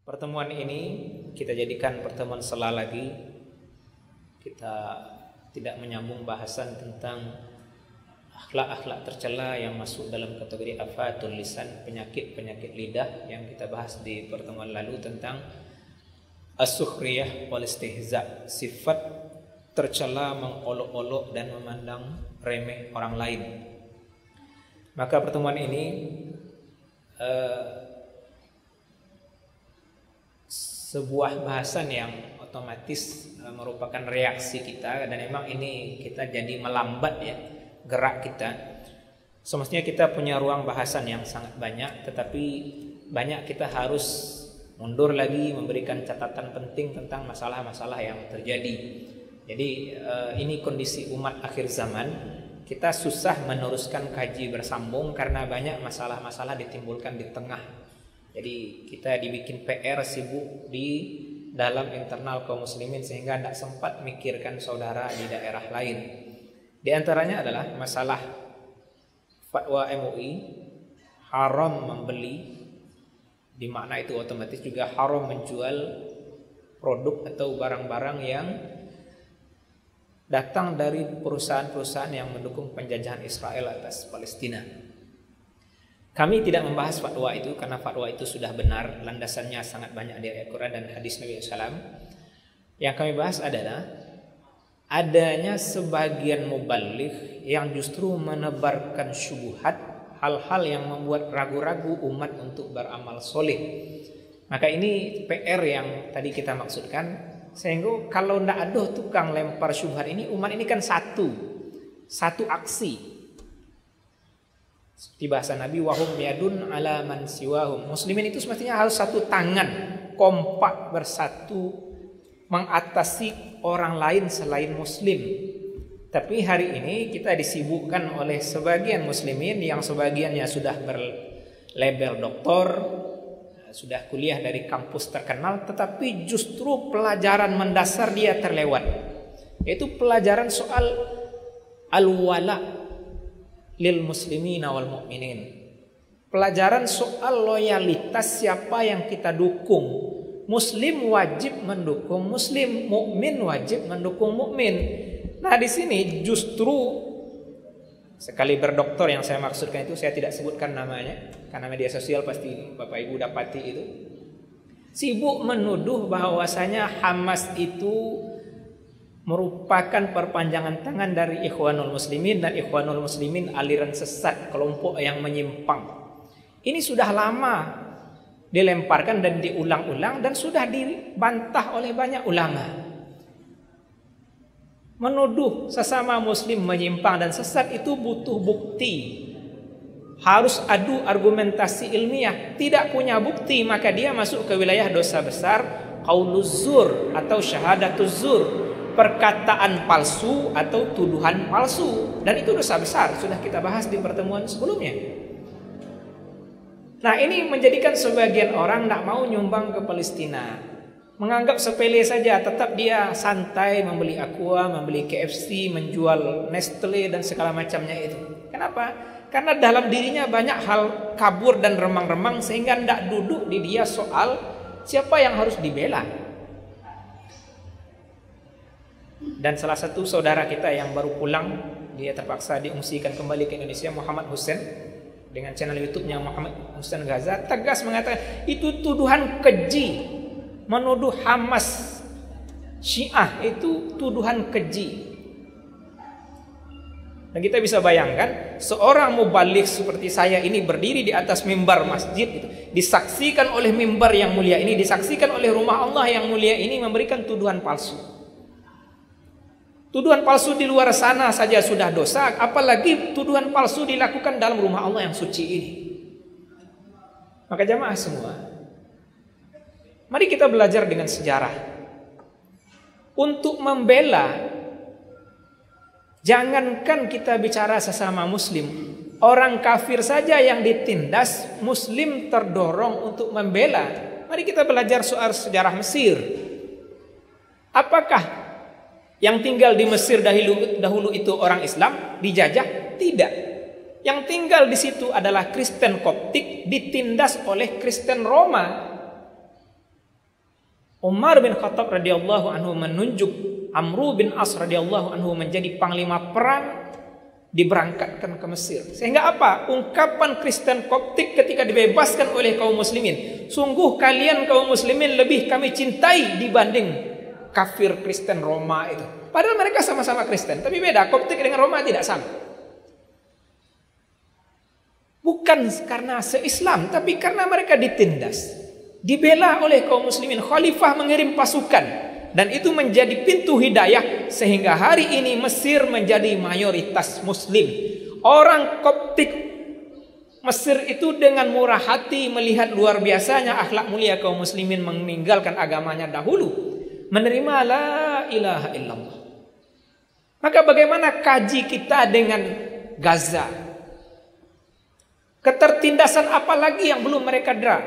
Pertemuan ini kita jadikan pertemuan sela lagi. Kita tidak menyambung bahasan tentang akhlak-akhlak tercela yang masuk dalam kategori afatul lisan, penyakit-penyakit lidah yang kita bahas di pertemuan lalu tentang as-sukhriyah wal istihza, sifat tercela, mengolok-olok dan memandang remeh orang lain. Maka pertemuan ini sebuah bahasan yang otomatis merupakan reaksi kita, dan memang ini kita jadi melambat ya gerak kita. Semestinya kita punya ruang bahasan yang sangat banyak, tetapi banyak kita harus mundur lagi memberikan catatan penting tentang masalah-masalah yang terjadi. Jadi ini kondisi umat akhir zaman. Kita susah meneruskan kaji bersambung karena banyak masalah-masalah ditimbulkan di tengah. Jadi kita dibikin PR, sibuk di dalam internal kaum muslimin sehingga tidak sempat mikirkan saudara di daerah lain. Di antaranya adalah masalah fatwa MUI haram membeli, di mana itu otomatis juga haram menjual produk atau barang-barang yang datang dari perusahaan-perusahaan yang mendukung penjajahan Israel atas Palestina. Kami tidak membahas fatwa itu karena fatwa itu sudah benar, landasannya sangat banyak di ayat Quran dan hadis Nabi SAW. Yang kami bahas adalah adanya sebagian muballigh yang justru menebarkan syubhat, hal-hal yang membuat ragu-ragu umat untuk beramal soleh. Maka ini PR yang tadi kita maksudkan, sehingga kalau tidak ada tukang lempar syubhat ini, umat ini kan satu aksi. Seperti bahasa Nabi, wahum yadun ala man siwahum. Muslimin itu semestinya harus satu tangan, kompak bersatu mengatasi orang lain selain muslim. Tapi hari ini kita disibukkan oleh sebagian muslimin yang sebagiannya sudah berlabel doktor, sudah kuliah dari kampus terkenal, tetapi justru pelajaran mendasar dia terlewat, yaitu pelajaran soal al-wala lil muslimina wal mu'minin. Pelajaran soal loyalitas siapa yang kita dukung. Muslim wajib mendukung muslim, mukmin wajib mendukung mukmin. Nah, di sini justru sekali berdoktor yang saya maksudkan itu, saya tidak sebutkan namanya karena media sosial pasti Bapak Ibu dapati itu, sibuk menuduh bahwasanya Hamas itu merupakan perpanjangan tangan dari Ikhwanul Muslimin, dan Ikhwanul Muslimin aliran sesat, kelompok yang menyimpang. Ini sudah lama dilemparkan dan diulang-ulang dan sudah dibantah oleh banyak ulama. Menuduh sesama muslim menyimpang dan sesat itu butuh bukti. Harus adu argumentasi ilmiah. Tidak punya bukti, maka dia masuk ke wilayah dosa besar, qauluz zur atau syahadatuz zur, perkataan palsu atau tuduhan palsu, dan itu dosa besar, sudah kita bahas di pertemuan sebelumnya. Nah, ini menjadikan sebagian orang tidak mau nyumbang ke Palestina, menganggap sepele saja, tetap dia santai membeli Aqua, membeli KFC, menjual Nestle dan segala macamnya itu. Kenapa? Karena dalam dirinya banyak hal kabur dan remang-remang sehingga tidak duduk di dia soal siapa yang harus dibela. Dan salah satu saudara kita yang baru pulang, dia terpaksa diungsikan kembali ke Indonesia, Muhammad Hussein, dengan channel YouTube-nya Muhammad Hussein Gaza, tegas mengatakan itu tuduhan keji. Menuduh Hamas Syiah itu tuduhan keji. Dan kita bisa bayangkan seorang mubaligh seperti saya ini berdiri di atas mimbar masjid itu, disaksikan oleh mimbar yang mulia ini, disaksikan oleh rumah Allah yang mulia ini, memberikan tuduhan palsu. Tuduhan palsu di luar sana saja sudah dosa, apalagi tuduhan palsu dilakukan dalam rumah Allah yang suci ini. Maka jamaah semua, mari kita belajar dengan sejarah. Untuk membela, jangankan kita bicara sesama muslim, orang kafir saja yang ditindas, muslim terdorong untuk membela. Mari kita belajar soal sejarah Mesir. Apakah yang tinggal di Mesir dahulu itu orang Islam dijajah? Tidak. Yang tinggal di situ adalah Kristen Koptik, ditindas oleh Kristen Roma. Umar bin Khattab radhiyallahu anhu menunjuk Amr bin As radhiyallahu anhu menjadi panglima perang, diberangkatkan ke Mesir. Sehingga apa? Ungkapan Kristen Koptik ketika dibebaskan oleh kaum muslimin, sungguh kalian kaum muslimin lebih kami cintai dibanding kafir Kristen Roma itu. Padahal mereka sama-sama Kristen, tapi beda. Koptik dengan Roma tidak sama. Bukan karena se-Islam, tapi karena mereka ditindas, dibela oleh kaum muslimin. Khalifah mengirim pasukan, dan itu menjadi pintu hidayah sehingga hari ini Mesir menjadi mayoritas muslim. Orang Koptik Mesir itu dengan murah hati melihat luar biasanya akhlak mulia kaum muslimin meninggalkan agamanya dahulu, menerima la ilaha illallah. Maka bagaimana kaji kita dengan Gaza? Ketertindasan apa lagi yang belum mereka dera?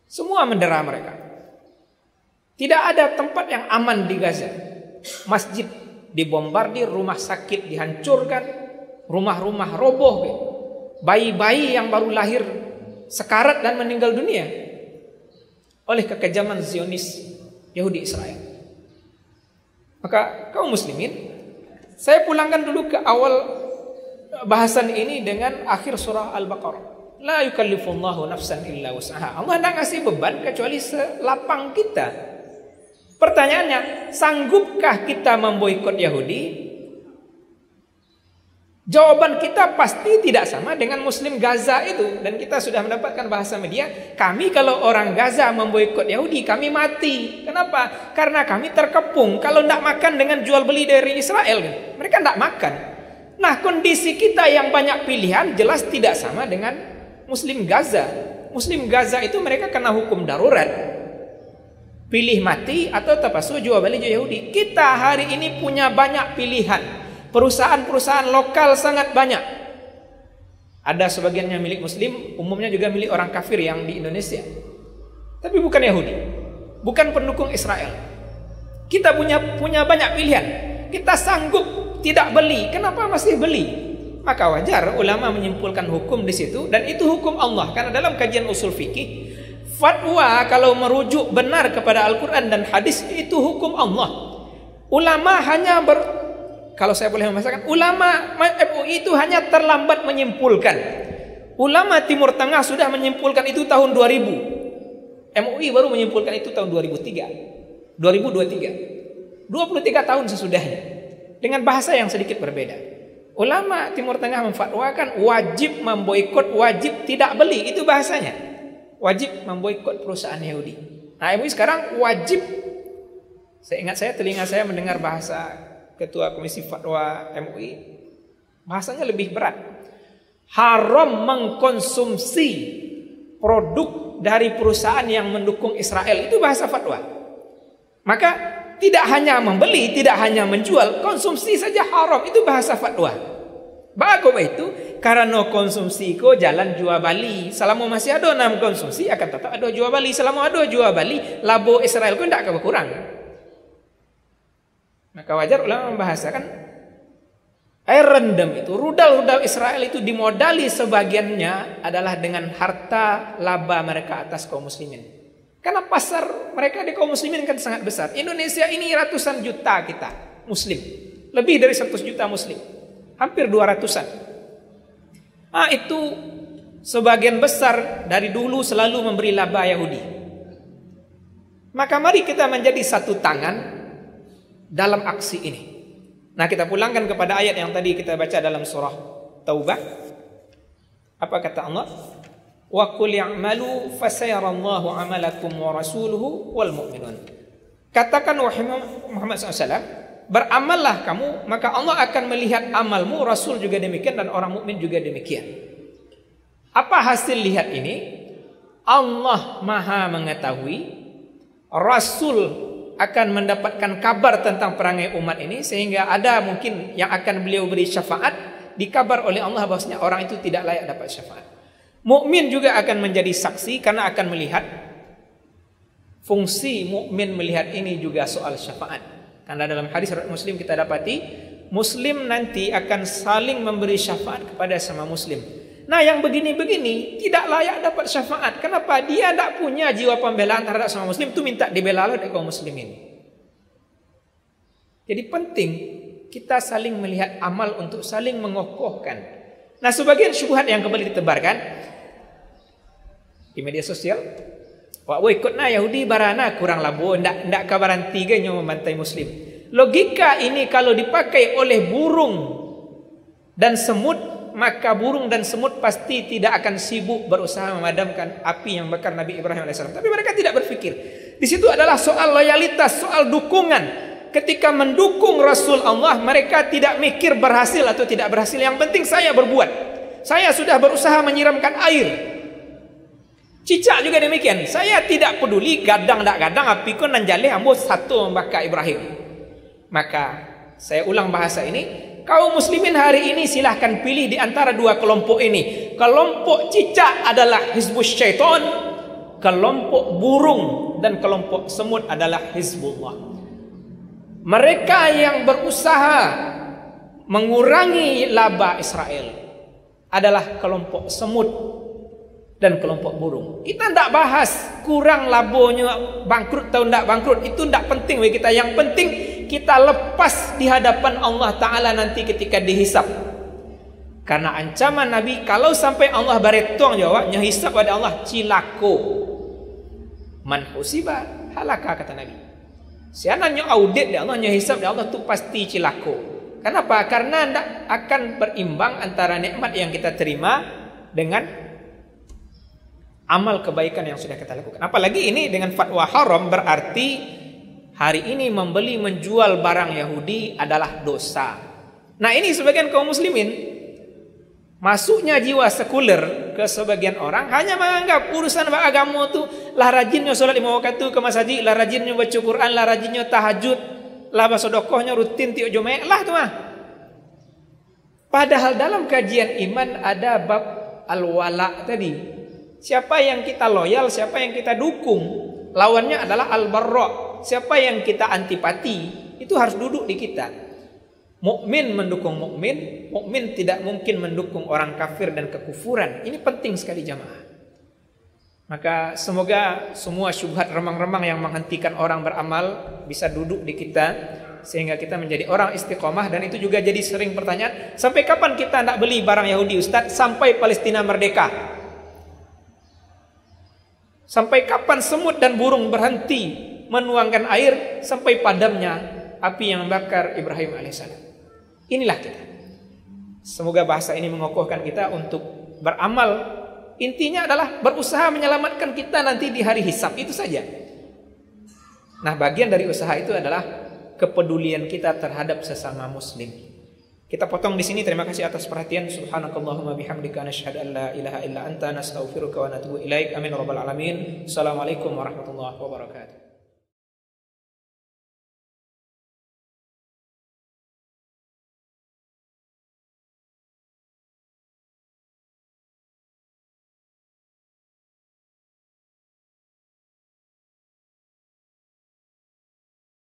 Semua mendera mereka. Tidak ada tempat yang aman di Gaza. Masjid dibombardir, rumah sakit dihancurkan, rumah-rumah roboh, bayi-bayi yang baru lahir sekarat dan meninggal dunia oleh kekejaman Zionis Yahudi Israel. Maka kaum muslimin, saya pulangkan dulu ke awal bahasan ini dengan akhir surah Al-Baqarah. La yukallifullahu nafsan illa wus'aha. Allah tidak ngasih beban kecuali selapang kita. Pertanyaannya, sanggupkah kita memboikot Yahudi? Jawaban kita pasti tidak sama dengan Muslim Gaza itu. Dan kita sudah mendapatkan bahasa media, kami kalau orang Gaza memboikot Yahudi, kami mati. Kenapa? Karena kami terkepung. Kalau tidak makan dengan jual beli dari Israel, mereka tidak makan. Nah, kondisi kita yang banyak pilihan jelas tidak sama dengan Muslim Gaza. Muslim Gaza itu mereka kena hukum darurat, pilih mati atau terpaksa jual beli Yahudi. Kita hari ini punya banyak pilihan. Perusahaan-perusahaan lokal sangat banyak. Ada sebagiannya milik Muslim, umumnya juga milik orang kafir yang di Indonesia. Tapi bukan Yahudi, bukan pendukung Israel. Kita punya banyak pilihan. Kita sanggup tidak beli. Kenapa masih beli? Maka wajar ulama menyimpulkan hukum di situ, dan itu hukum Allah. Karena dalam kajian usul fikih, fatwa kalau merujuk benar kepada Al-Quran dan hadis itu hukum Allah. Ulama hanya kalau saya boleh membahasakan, ulama MUI itu hanya terlambat menyimpulkan. Ulama Timur Tengah sudah menyimpulkan itu tahun 2000. MUI baru menyimpulkan itu tahun 2023. 23 tahun sesudahnya, dengan bahasa yang sedikit berbeda. Ulama Timur Tengah memfatwakan wajib memboikot, wajib tidak beli. Itu bahasanya, wajib memboikot perusahaan Yahudi. Nah, MUI sekarang wajib. Telinga saya mendengar bahasa Ketua Komisi Fatwa MUI, bahasanya lebih berat. Haram mengkonsumsi produk dari perusahaan yang mendukung Israel. Itu bahasa fatwa. Maka tidak hanya membeli, tidak hanya menjual, konsumsi saja haram. Itu bahasa fatwa. Bagus itu, karena konsumsi ko jalan jual bali. Selama masih ada nam konsumsi, akan tetap ada jual bali. Selama ada jual bali, labo Israel ko tidak akan berkurang. Maka wajar ulama membahasakan air rendam itu, rudal-rudal Israel itu dimodali sebagiannya adalah dengan harta laba mereka atas kaum muslimin. Karena pasar mereka di kaum muslimin kan sangat besar. Indonesia ini ratusan juta kita muslim, lebih dari 100 juta muslim, hampir 200-an. Nah, itu sebagian besar dari dulu selalu memberi laba Yahudi. Maka mari kita menjadi satu tangan dalam aksi ini. Nah, kita pulangkan kepada ayat yang tadi kita baca dalam surah Taubah. Apa kata Allah? Wa qul ya'malu fasayarallahu 'amalakum wa rasuluhu wal mu'minun. Katakan wahai Muhammad SAW, beramallah kamu, maka Allah akan melihat amalmu, Rasul juga demikian, dan orang mukmin juga demikian. Apa hasil lihat ini? Allah Maha mengetahui, Rasul akan mendapatkan kabar tentang perangai umat ini, sehingga ada mungkin yang akan beliau beri syafaat, dikabar oleh Allah bahwasanya orang itu tidak layak dapat syafaat. Mukmin juga akan menjadi saksi karena akan melihat. Fungsi mukmin melihat ini juga soal syafaat. Karena dalam hadis riwayat Muslim kita dapati, Muslim nanti akan saling memberi syafaat kepada sama Muslim. Nah, yang begini-begini tidak layak dapat syafaat. Kenapa? Dia tidak punya jiwa pembelaan terhadap sama muslim, itu minta dibela oleh kaum muslimin. Jadi penting kita saling melihat amal untuk saling mengokohkan. Nah, sebagian syubhat yang kembali ditebarkan di media sosial, wak ikutna Yahudi barana kurang labo, ndak kabaran tiga yang membantai muslim. Logika ini kalau dipakai oleh burung dan semut, maka burung dan semut pasti tidak akan sibuk berusaha memadamkan api yang bakar Nabi Ibrahim AS. Tapi mereka tidak berpikir. Di situ adalah soal loyalitas, soal dukungan. Ketika mendukung Rasul Allah, mereka tidak mikir berhasil atau tidak berhasil. Yang penting saya berbuat. Saya sudah berusaha menyiramkan air. Cicak juga demikian. Saya tidak peduli gadang tak gadang, api ko nanjale ambo satu membakar Ibrahim. Maka saya ulang bahasa ini. Kaum muslimin hari ini silahkan pilih di antara dua kelompok ini. Kelompok cicak adalah Hizbus Syaitan, kelompok burung dan kelompok semut adalah Hizbullah. Mereka yang berusaha mengurangi laba Israel adalah kelompok semut dan kelompok burung. Kita tidak bahas kurang labonya, bangkrut atau tidak bangkrut. Itu tidak penting bagi kita. Yang penting kita lepas di hadapan Allah Ta'ala nanti ketika dihisap. Karena ancaman Nabi, kalau sampai Allah baretong jawabnya hisap pada Allah, cilako. Man husiba halaka, kata Nabi. Siananya audit dia Allah, hisap dia Allah, itu pasti cilako. Kenapa? Karena tidak akan berimbang antara nikmat yang kita terima dengan amal kebaikan yang sudah kita lakukan. Apalagi ini dengan fatwa haram, berarti hari ini membeli menjual barang Yahudi adalah dosa. Nah, ini sebagian kaum muslimin masuknya jiwa sekuler ke sebagian orang hanya menganggap urusan agama itu lah rajinnya sholat 5 waktu ke masjid, lah rajinnya baca Quran, lah rajinnya tahajud, lah bersedekahnya rutin tiap Jumat lah tu mah. Padahal dalam kajian iman ada bab al-wala tadi. Siapa yang kita loyal, siapa yang kita dukung. Lawannya adalah al-barra. Siapa yang kita antipati, itu harus duduk di kita. Mukmin mendukung mukmin, mukmin tidak mungkin mendukung orang kafir dan kekufuran. Ini penting sekali jamaah. Maka semoga semua syubhat remang-remang yang menghentikan orang beramal bisa duduk di kita, sehingga kita menjadi orang istiqomah. Dan itu juga jadi sering pertanyaan, sampai kapan kita tidak beli barang Yahudi Ustaz? Sampai Palestina merdeka. Sampai kapan semut dan burung berhenti menuangkan air? Sampai padamnya api yang membakar Ibrahim alaihissalam. Inilah kita. Semoga bahasa ini mengokohkan kita untuk beramal. Intinya adalah berusaha menyelamatkan kita nanti di hari hisab, itu saja. Nah, bagian dari usaha itu adalah kepedulian kita terhadap sesama muslim. Kita potong di sini. Terima kasih atas perhatian. Subhanakallahumma bihamdika nasyhadu an la ilaha illa anta nastaghfiruka wa natubu ilaik. Amin rabbal alamin. Assalamualaikum warahmatullahi wabarakatuh.